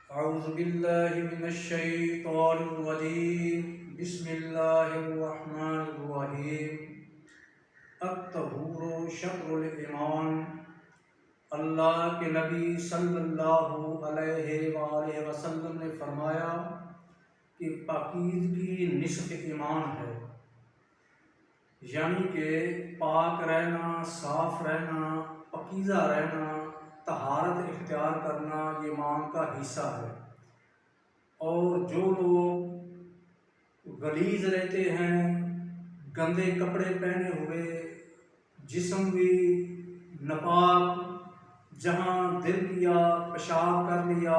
औज़ुबिल्लाहि मिनश्शैतानिर्रजीम बिस्मिल्लाहिर्रहमानिर्रहीम। अत्तहूरु शत्रुल ईमान। अल्लाह के नबी सल्लल्लाहु अलैहि वसल्लम ने फरमाया कि पाकीज़गी निस्फ़ ईमान है, यानी कि पाक रहना, साफ़ रहना, पकीज़ा रहना, तहारत इख्तियार करना ये ईमान का हिस्सा है। और जो लोग गलीज़ रहते हैं, गंदे कपड़े पहने हुए, जिस्म भी नापाक, जहाँ दिल किया पेशाब कर लिया,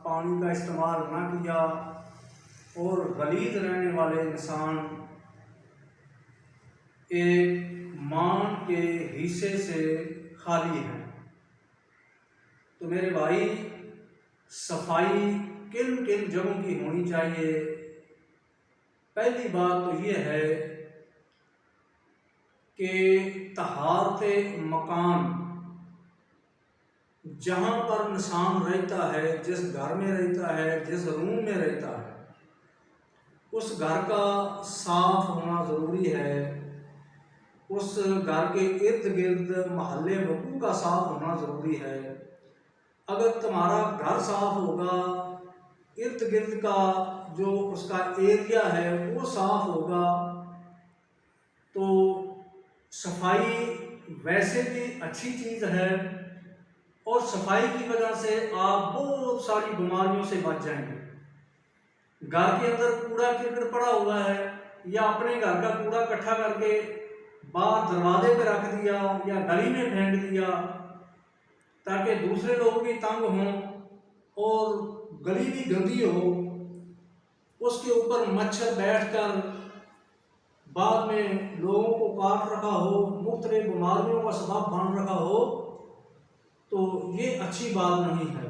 पानी का इस्तेमाल ना किया, और गलीज़ रहने वाले इंसान एक मान के हिस्से से खाली हैं। तो मेरे भाई, सफाई किन किन जगहों की होनी चाहिए? पहली बात तो ये है कि तहारत मकान, जहाँ पर इंसान रहता है, जिस घर में रहता है, जिस रूम में रहता है, उस घर का साफ होना ज़रूरी है। उस घर के इर्द गिर्द महल्ले वकू का साफ होना ज़रूरी है। अगर तुम्हारा घर साफ होगा, इर्द गिर्द का जो उसका एरिया है वो साफ होगा, तो सफाई वैसे भी अच्छी चीज़ है और सफाई की वजह से आप बहुत सारी बीमारियों से बच जाएंगे। घर के अंदर कूड़ा करकट पड़ा हुआ है, या अपने घर का कूड़ा इकट्ठा करके बाहर दरवाजे पे रख दिया या गली में फेंक दिया ताकि दूसरे लोग भी तंग हों और गली भी गंदी हो, उसके ऊपर मच्छर बैठकर बाद में लोगों को काट रखा हो, मुख्तलिफ बीमारियों का सबब बन रखा हो, तो ये अच्छी बात नहीं है।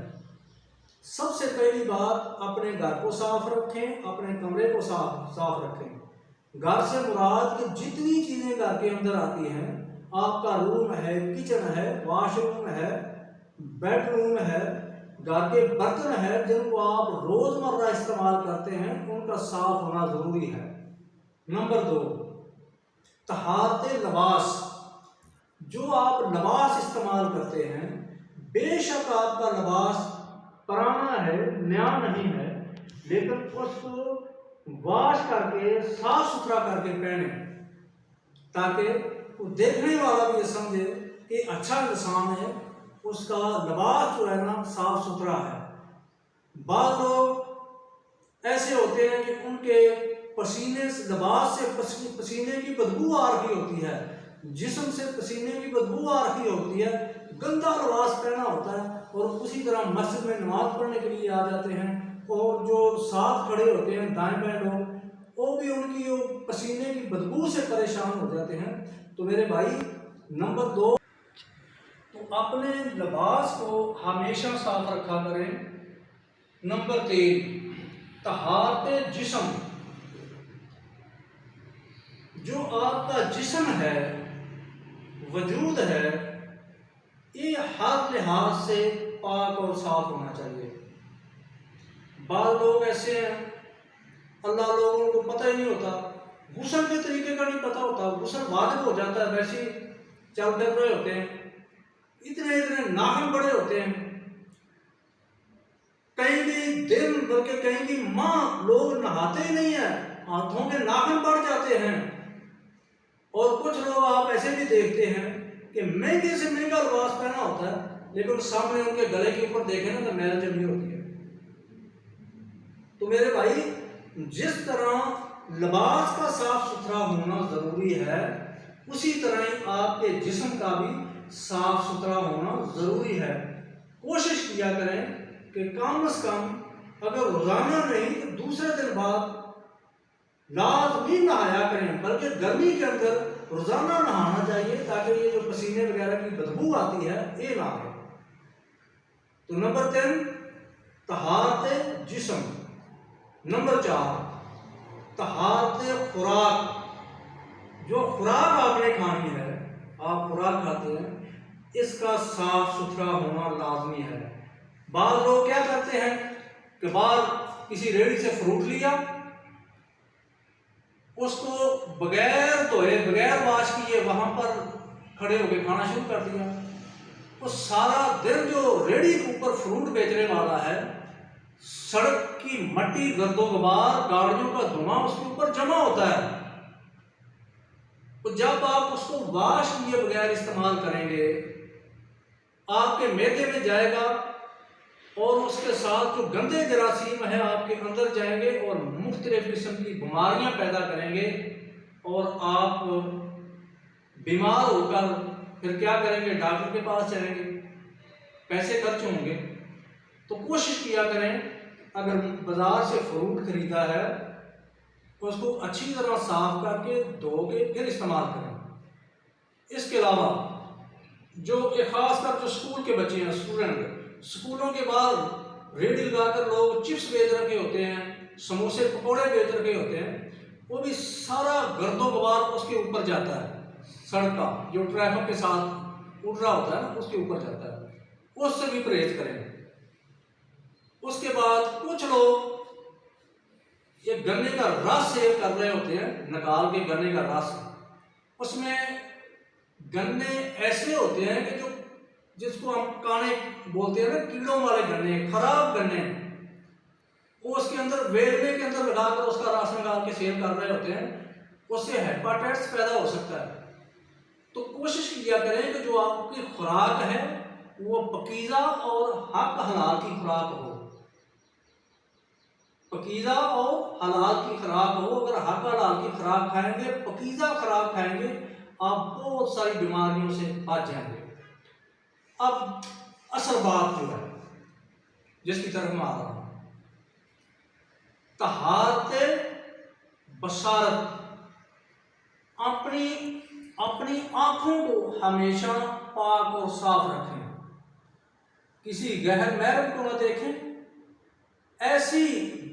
सबसे पहली बात, अपने घर को साफ रखें, अपने कमरे को साफ रखें। घर से मुराद कि जितनी चीज़ें घर के अंदर आती हैं, आपका रूम है, किचन है, वॉशरूम है, बेडरूम है, घर के बर्तन है जिनको आप रोज़मर्रा इस्तेमाल करते हैं, उनका साफ होना ज़रूरी है। नंबर 2, तहारत लिबास। जो आप लिबास इस्तेमाल करते हैं, बेशक आपका लिबास पुराना है, नया नहीं है, लेकिन उसको वॉश करके साफ सुथरा करके पहने, ताकि वो देखने वाला भी ये समझे कि अच्छा इंसान है, उसका लिबास जो है ना साफ सुथरा है। बाद लोग ऐसे होते हैं कि उनके पसीने से, लिबास से पसीने की बदबू आ रही होती है, जिस्म से पसीने की बदबू आ रही होती है, गंदा लिबास पहना होता है, और उसी तरह मस्जिद में नमाज पढ़ने के लिए आ जाते हैं, और जो साथ खड़े होते हैं दाएं बाएं लोग, वो भी उनकी पसीने की बदबू से परेशान हो जाते हैं। तो मेरे भाई, नंबर 2, तो अपने लिबास को हमेशा साफ रखा करें। नंबर 3, तहारत जिस्म। जो आपका जिस्म है, वजूद है, ये हर लिहाज से पाक और साफ होना चाहिए। बाद लोग ऐसे हैं, अल्लाह लोगों को पता ही नहीं होता, गुस्ल के तरीके का नहीं पता होता, गुस्ल वाजिब हो जाता है, वैसे ही चल फिर रहे होते हैं, इतने इतने नाखून बड़े होते हैं, कहीं भी दिन बल्कि कहीं की माँ लोग नहाते ही नहीं है, हाथों के नाखून बढ़ जाते हैं। और कुछ लोग आप ऐसे भी देखते हैं कि महंगे से महंगा लिबास पहना होता है, लेकिन सामने उनके गले के ऊपर देखें ना तो मैल जमी होती है। तो मेरे भाई, जिस तरह लिबास का साफ सुथरा होना जरूरी है, उसी तरह ही आपके जिस्म का भी साफ सुथरा होना जरूरी है। कोशिश किया करें कि कम से कम, अगर रोजाना नहीं तो दूसरे दिन बाद लाजमी नहाया करें, बल्कि गर्मी के अंदर रोजाना नहाना चाहिए, ताकि ये जो पसीने वगैरह की बदबू आती है ये ना आए। तो नंबर 3, तहारत जिस्म। नंबर 4, तहारत खुराक। जो खुराक आपने खानी है, आप खुराक खाते हैं, इसका साफ सुथरा होना लाजमी है। बाद लोग क्या करते हैं, कि बाहर किसी रेहड़ी से फ्रूट लिया, उसको बगैर धोए बगैर वाश किए वहां पर खड़े होकर खाना शुरू कर दिया। वो सारा दिन जो रेहड़ी के ऊपर फ्रूट बेचने वाला है, सड़क की मट्टी गर्दो गुबार गाड़ियों का धुआं उसके ऊपर जमा होता है। तो जब आप उसको वाश किए बगैर इस्तेमाल करेंगे, आपके मैदे में जाएगा और उसके साथ जो गंदे जरासीम है आपके अंदर जाएंगे और मुख्तलिफ किस्म की बीमारियां पैदा करेंगे और आप बीमार होकर फिर क्या करेंगे, डॉक्टर के पास जाएंगे, पैसे खर्च होंगे। तो कोशिश किया करें, अगर बाजार से फ्रूट खरीदा है तो उसको अच्छी तरह साफ करके धो के फिर इस्तेमाल करें। इसके अलावा जो एक खास कर जो स्कूल के बच्चे हैं, स्टूडेंट, स्कूलों के बाहर रेहड़ी लगाकर लोग चिप्स बेच रखे होते हैं, समोसे पकौड़े बेच रखे होते हैं, वो भी सारा गर्दो गुबार उसके ऊपर जाता है। सड़क का जो ट्रैफिक के साथ उड़ रहा होता है ना, उसके ऊपर जाता है। उससे भी परहेज करें। उसके बाद कुछ लोग ये गन्ने का रस सेव कर रहे होते हैं, निकाल के गन्ने का रस, उसमें गन्ने ऐसे होते हैं कि जो जिसको हम काने बोलते हैं ना, कीड़ों वाले गन्ने, खराब गन्ने, वो उसके अंदर वेलने के अंदर लगाकर उसका रस निकाल के सेल कर रहे होते हैं। उससे हेपेटाइटिस पैदा हो सकता है। तो कोशिश किया करें कि जो आपकी खुराक है वो पकीज़ा और हक हलाल की खुराक हो, पकीज़ा और हलाल की खुराक हो। अगर हक हलाल की खुराक खाएंगे, पकीज़ा खुराक खाएंगे, आप बहुत सारी बीमारियों से बच जाएंगे। अब असल बात जो है जिसकी तरफ मैं आ रहा हूं, तहारत बसारत, अपनी आंखों को हमेशा पाक और साफ रखें, किसी गैर महरम को न देखें। ऐसी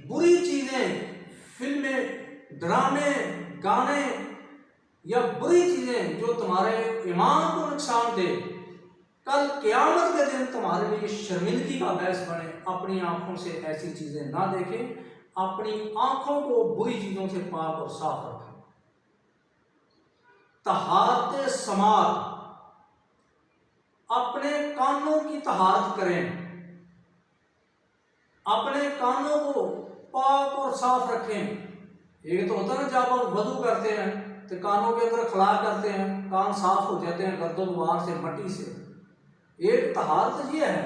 बुरी चीजें, फिल्में, ड्रामे, गाने या बुरी चीजें जो तुम्हारे ईमान को नुकसान दे, कल क़यामत के दिन तुम्हारे लिए शर्मिंदगी का बायस बने, अपनी आंखों से ऐसी चीजें ना देखें। अपनी आंखों को बुरी चीजों से पाक और साफ रखें। तहारत समात, अपने कानों की तहारत करें, अपने कानों को पाक और साफ रखें। एक तो होता है ना, जब हम वजू करते हैं तो कानों के अंदर खला करते हैं, कान साफ हो जाते हैं गर्दो गुबार से, मट्टी से। एक तहारत ये है।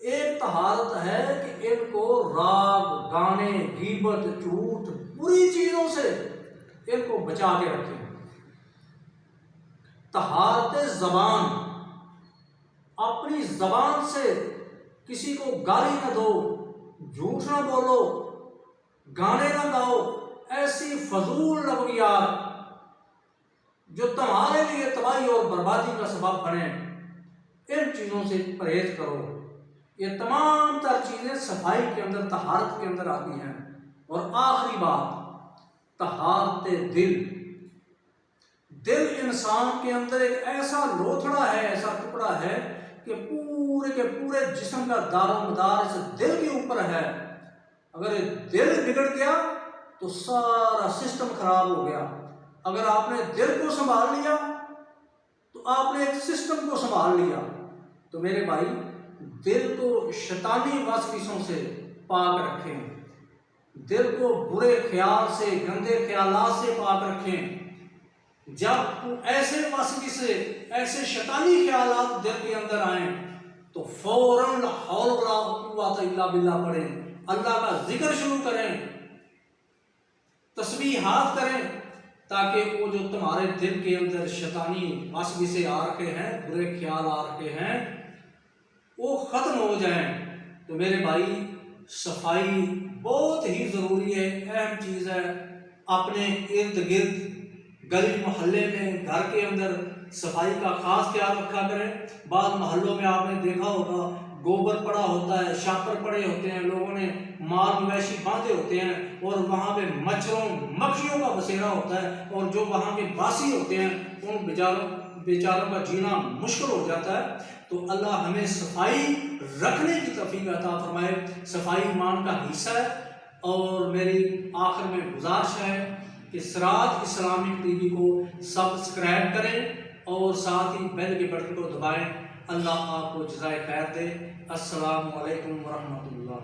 एक तहारत है कि इनको राग, गाने, गीबत, झूठ, बुरी चीजों से इनको बचा के रखें। तहारत ज़बान, अपनी ज़बान से किसी को गाली न दो, झूठ ना बोलो, गाने ना गाओ, ऐसी फजूल लफ्ज़ियात जो तुम्हारे लिए तबाही और बर्बादी का सबब बने, इन चीज़ों से परहेज करो। ये तमाम तर चीज़ें सफाई के अंदर, तहारत के अंदर आती हैं। और आखिरी बात, तहारत दिल। दिल इंसान के अंदर एक ऐसा लोथड़ा है, ऐसा टुकड़ा है कि पूरे के पूरे जिस्म का दारोमदार इस दिल के ऊपर है। अगर ये दिल बिगड़ गया तो सारा सिस्टम खराब हो गया। अगर आपने दिल को संभाल लिया तो आपने एक सिस्टम को संभाल लिया। तो मेरे भाई, दिल को शैतानी वसवसों से पाक रखें, दिल को बुरे ख्याल से, गंदे ख्यालात से पाक रखें। जब ऐसे वसवसे, ऐसे शैतानी ख्यालात दिल के अंदर आए तो फौरन ला हौल वला कुव्वत इल्ला बिल्लाह पढ़ें, अल्लाह का जिक्र शुरू करें, तस्बीहात करें, ताकि वो जो तुम्हारे दिल के अंदर शैतानी वसवसे आ रखे हैं, बुरे ख्याल आ रखे हैं, वो ख़त्म हो जाएं। तो मेरे भाई, सफाई बहुत ही ज़रूरी है, अहम चीज़ है। अपने इर्द गिर्द, गली मोहल्ले में, घर के अंदर सफाई का खास ख्याल रखा करें। बाद मोहल्लों में आपने देखा होगा गोबर पड़ा होता है, शापर पड़े होते हैं, लोगों ने माल मवेशी बांधे होते हैं और वहाँ पे मच्छरों मक्खियों का बसेरा होता है, और जो वहाँ के बासी होते हैं उन बेचारों का जीना मुश्किल हो जाता है। तो अल्लाह हमें सफाई रखने की तौफीक अता फरमाए। सफाई ईमान का हिस्सा है। और मेरी आखिर में गुजारिश है कि सिराज इस्लामिक टीवी को सब्सक्राइब करें और साथ ही बेल के बटन को दबाएं। अल्लाह आपको जज़ाए खैर दे। अस्सलामु अलैकुम वरहमतुल्लाह।